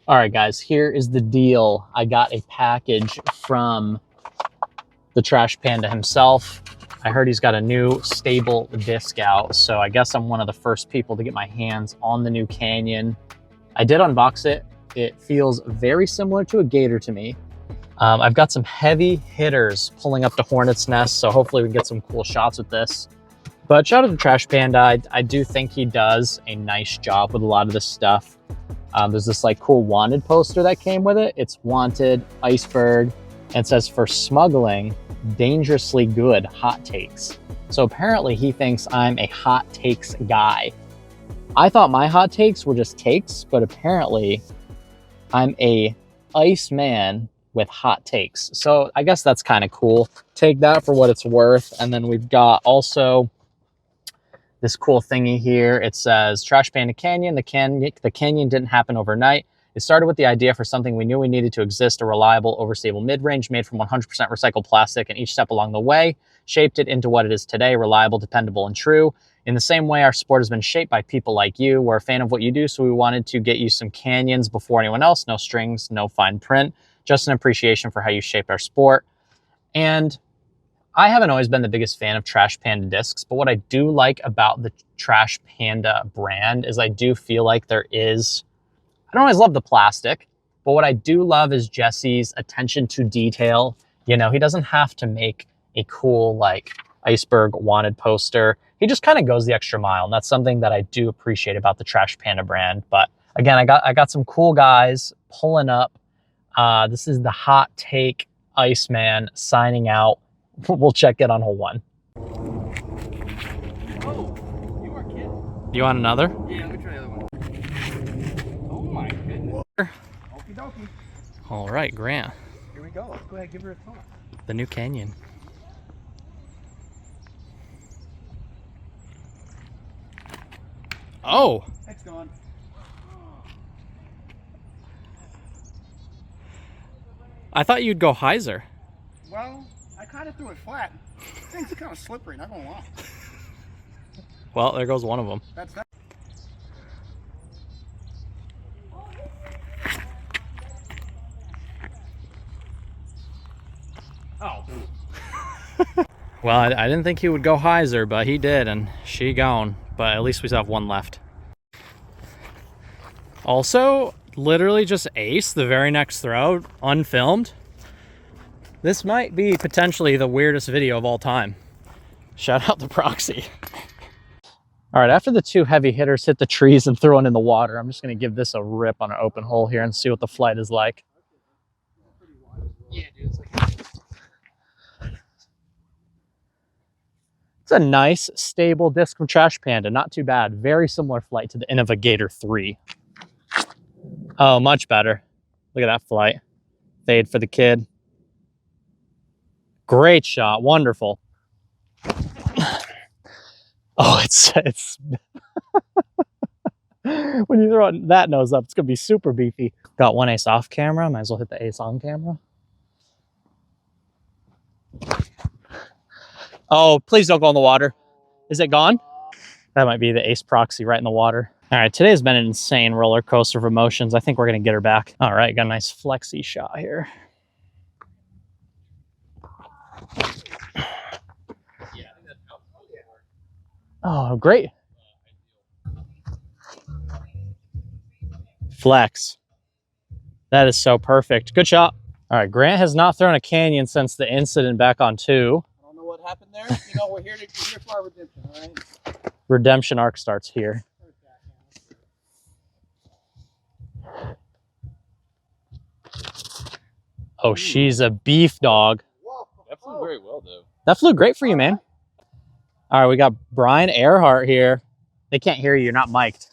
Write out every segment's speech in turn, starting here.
All right, guys, here is the deal. I got a package from the Trash Panda himself. I heard he's got a new stable disc out, so I guess I'm one of the first people to get my hands on the new Canyon. I did unbox it. It feels very similar to a Gator to me. I've got some heavy hitters pulling up to Hornet's Nest, so hopefully we can get some cool shots with this. But shout out to Trash Panda. I do think he does a nice job with a lot of this stuff. There's this like cool wanted poster that came with it. It's wanted, Iceberg, and it says for smuggling, dangerously good hot takes. So apparently he thinks I'm a hot takes guy. I thought my hot takes were just takes, but apparently I'm a ice man with hot takes. So I guess that's kind of cool. Take that for what it's worth. And then we've got also this cool thingy here. It says Trash Panda Canyon. The canyon didn't happen overnight. It started with the idea for something we knew we needed to exist, a reliable, overstable mid-range made from 100% recycled plastic, and each step along the way shaped it into what it is today, reliable, dependable, and true. In the same way, our sport has been shaped by people like you. We're a fan of what you do, so we wanted to get you some canyons before anyone else. No strings, no fine print, just an appreciation for how you shaped our sport. And I haven't always been the biggest fan of Trash Panda discs, but what I do like about the Trash Panda brand is I do feel like there is, I don't always love the plastic, but what I do love is Jesse's attention to detail. You know, he doesn't have to make a cool like Iceberg wanted poster. He just kind of goes the extra mile, and that's something that I do appreciate about the Trash Panda brand. But again, I got some cool guys pulling up. This is the hot take Iceman signing out. We'll check it on hole one. Oh, you are kidding. You want another? Yeah, let me try the other one. Oh my goodness. Okie dokie. All right, Grant. Here we go. Let's go ahead and give her a thought. The new Canyon. Oh! It's gone. I thought you'd go hyzer. Well, I kind of threw it flat. Things are kind of slippery, not gonna lie. Well, there goes one of them. That's that. Oh. Well, I didn't think he would go hyzer, but he did, and she gone. But at least we still have one left. Also, literally just ace the very next throw, unfilmed. This might be potentially the weirdest video of all time. Shout out to Proxy. All right, after the two heavy hitters hit the trees and throw it in the water, I'm just gonna give this a rip on an open hole here and see what the flight is like. Yeah, dude. It's a nice, stable disc from Trash Panda. Not too bad. Very similar flight to the Innovator 3. Oh, much better. Look at that flight. Fade for the kid. Great shot. Wonderful. Oh, it's when you throw that nose up, it's going to be super beefy. Got one ace off camera. Might as well hit the ace on camera. Oh, please don't go in the water. Is it gone? That might be the ace proxy right in the water. All right, today's been an insane roller coaster of emotions. I think we're going to get her back. All right, got a nice flexy shot here. Oh, great. Flex. That is so perfect. Good shot. All right, Grant has not thrown a canyon since the incident back on 2. I don't know what happened there. You know, we're here for our redemption, all right? Redemption arc starts here. Oh, she's a beef dog. That flew very well, though. That flew great for you, man. All right, we got Brian Earhart here. They can't hear you. You're not mic'd.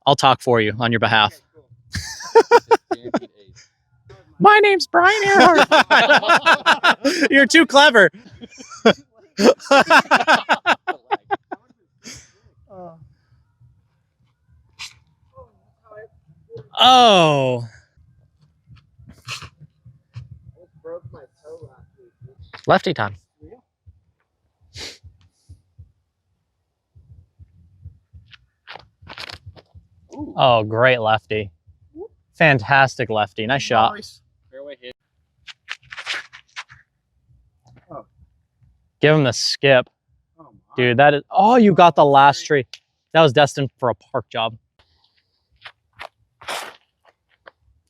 I'll talk for you on your behalf. Okay, cool. My name's Brian Earhart. You're too clever. Oh. Lefty time. Oh, great lefty. Fantastic lefty. Nice shot. Nice. Fairway hit. Oh. Give him the skip. Oh, my. Dude, that is... Oh, you got the last tree. That was destined for a park job.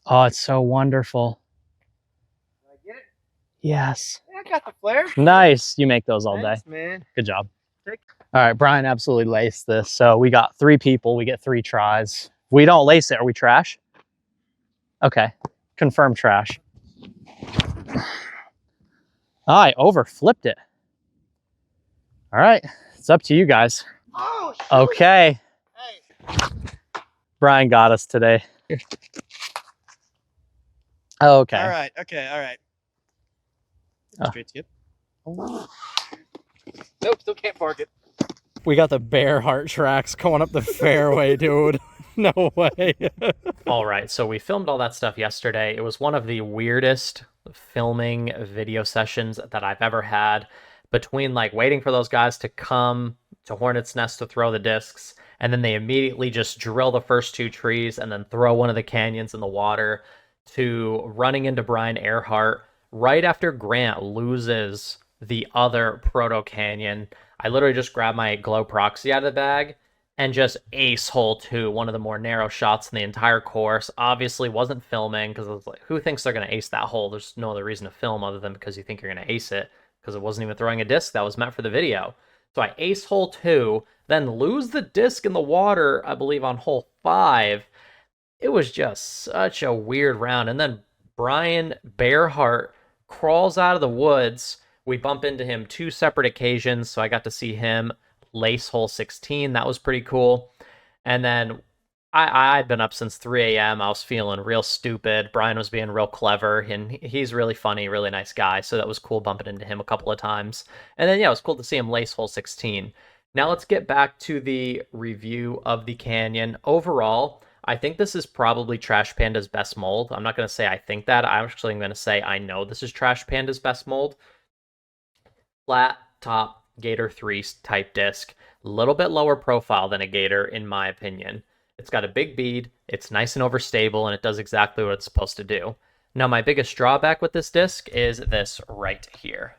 Oh, it's so wonderful. Did I get it? Yes. Yeah, I got the flare. Nice. You make those all Thanks, day. man. Good job. All right, Brian absolutely laced this. So we got 3 people. We get 3 tries. If we don't lace it, are we trash? Okay. Confirm trash. I overflipped it. All right. It's up to you guys. Oh, shoot. Okay. Hey. Brian got us today. Okay. All right. Okay. All right. Oh. Straight skip. Oh. Nope. Still can't park it. We got the bear heart tracks going up the fairway, dude. No way. All right, so we filmed all that stuff yesterday. It was one of the weirdest filming video sessions that I've ever had, between like waiting for those guys to come to Hornet's Nest to throw the discs, and then they immediately just drill the first 2 trees and then throw one of the canyons in the water, to running into Brian Earhart right after Grant loses the other proto canyon. I literally just grabbed my Glow Proxy out of the bag and just ace hole 2, one of the more narrow shots in the entire course. Obviously wasn't filming because I was like, who thinks they're going to ace that hole? There's no other reason to film other than because you think you're going to ace it, because it wasn't even throwing a disc that was meant for the video. So I ace hole 2, then lose the disc in the water, I believe on hole 5. It was just such a weird round. And then Brian Bearheart crawls out of the woods. We bump into him 2 separate occasions, so I got to see him lace hole 16. That was pretty cool. And then I'd been up since 3 a.m. I was feeling real stupid. Brian was being real clever, and he's really funny, really nice guy, so that was cool bumping into him a couple of times. And then, yeah, it was cool to see him lace hole 16. Now let's get back to the review of the canyon. Overall, I think this is probably Trash Panda's best mold. I'm not going to say I think that. I'm actually going to say I know this is Trash Panda's best mold. Flat top Gator 3 type disc, a little bit lower profile than a Gator in my opinion. It's got a big bead, it's nice and overstable, and it does exactly what it's supposed to do. Now my biggest drawback with this disc is this right here.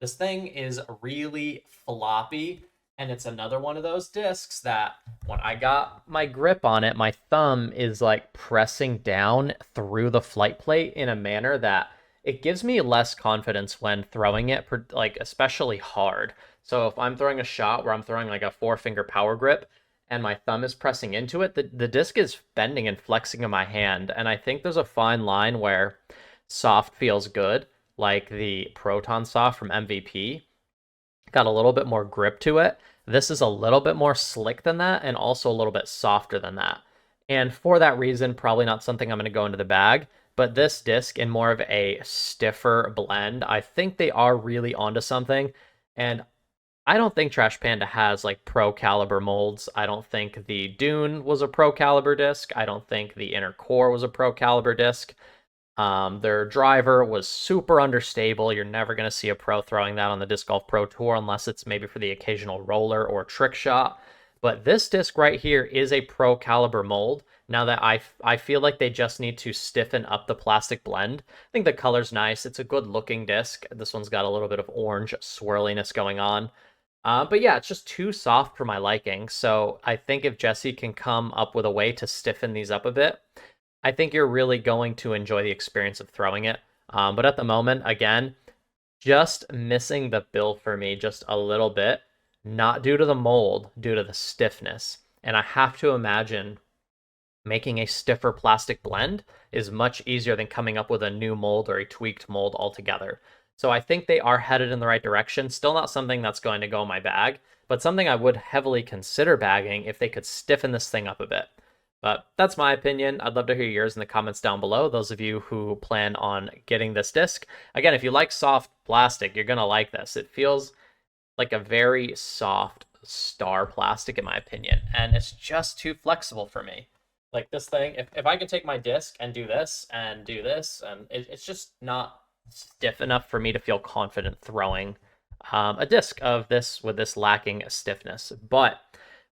This thing is really floppy, and it's another one of those discs that when I got my grip on it, my thumb is like pressing down through the flight plate in a manner that it gives me less confidence when throwing it, like especially hard. So if I'm throwing a shot where I'm throwing like a 4-finger power grip and my thumb is pressing into it, the disc is bending and flexing in my hand. And I think there's a fine line where soft feels good, like the Proton Soft from MVP. Got a little bit more grip to it. This is a little bit more slick than that and also a little bit softer than that. And for that reason, probably not something I'm going to go into the bag. But this disc in more of a stiffer blend, I think they are really onto something. And I don't think Trash Panda has like pro caliber molds. I don't think the Dune was a pro caliber disc. I don't think the Inner Core was a pro caliber disc. Their driver was super understable. You're never going to see a pro throwing that on the Disc Golf Pro Tour unless it's maybe for the occasional roller or trick shot. But this disc right here is a pro caliber mold. Now that I feel like they just need to stiffen up the plastic blend. I think the color's nice. It's a good looking disc. This one's got a little bit of orange swirliness going on. But yeah, it's just too soft for my liking. So I think if Jesse can come up with a way to stiffen these up a bit, I think you're really going to enjoy the experience of throwing it. But at the moment, again, just missing the bill for me just a little bit. Not due to the mold, due to the stiffness. And I have to imagine making a stiffer plastic blend is much easier than coming up with a new mold or a tweaked mold altogether. So I think they are headed in the right direction. Still not something that's going to go in my bag, but something I would heavily consider bagging if they could stiffen this thing up a bit. But that's my opinion. I'd love to hear yours in the comments down below, those of you who plan on getting this disc. Again, if you like soft plastic, you're going to like this. It feels like a very soft star plastic in my opinion, and it's just too flexible for me. Like this thing, if I could take my disc and do this, and it's just not stiff enough for me to feel confident throwing a disc of this with this lacking stiffness. But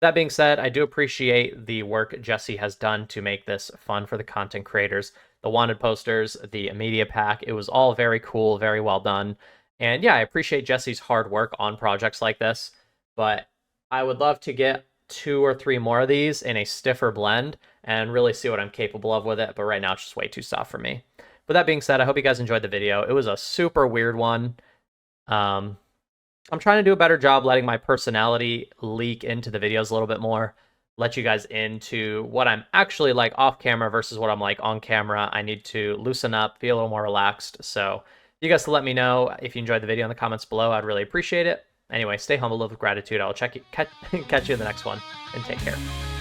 That being said, I do appreciate the work Jesse has done to make this fun for the content creators. The wanted posters, the media pack, it was all very cool, very well done. And yeah, I appreciate Jesse's hard work on projects like this, but I would love to get 2 or 3 more of these in a stiffer blend and really see what I'm capable of with it, but right now it's just way too soft for me. But that being said, I hope you guys enjoyed the video. It was a super weird one. I'm trying to do a better job letting my personality leak into the videos a little bit more, let you guys into what I'm actually like off camera versus what I'm like on camera. I need to loosen up, be a little more relaxed. So you guys to let me know if you enjoyed the video in the comments below. I'd really appreciate it. Anyway, stay humble, live with gratitude. I'll catch you in the next one, and take care.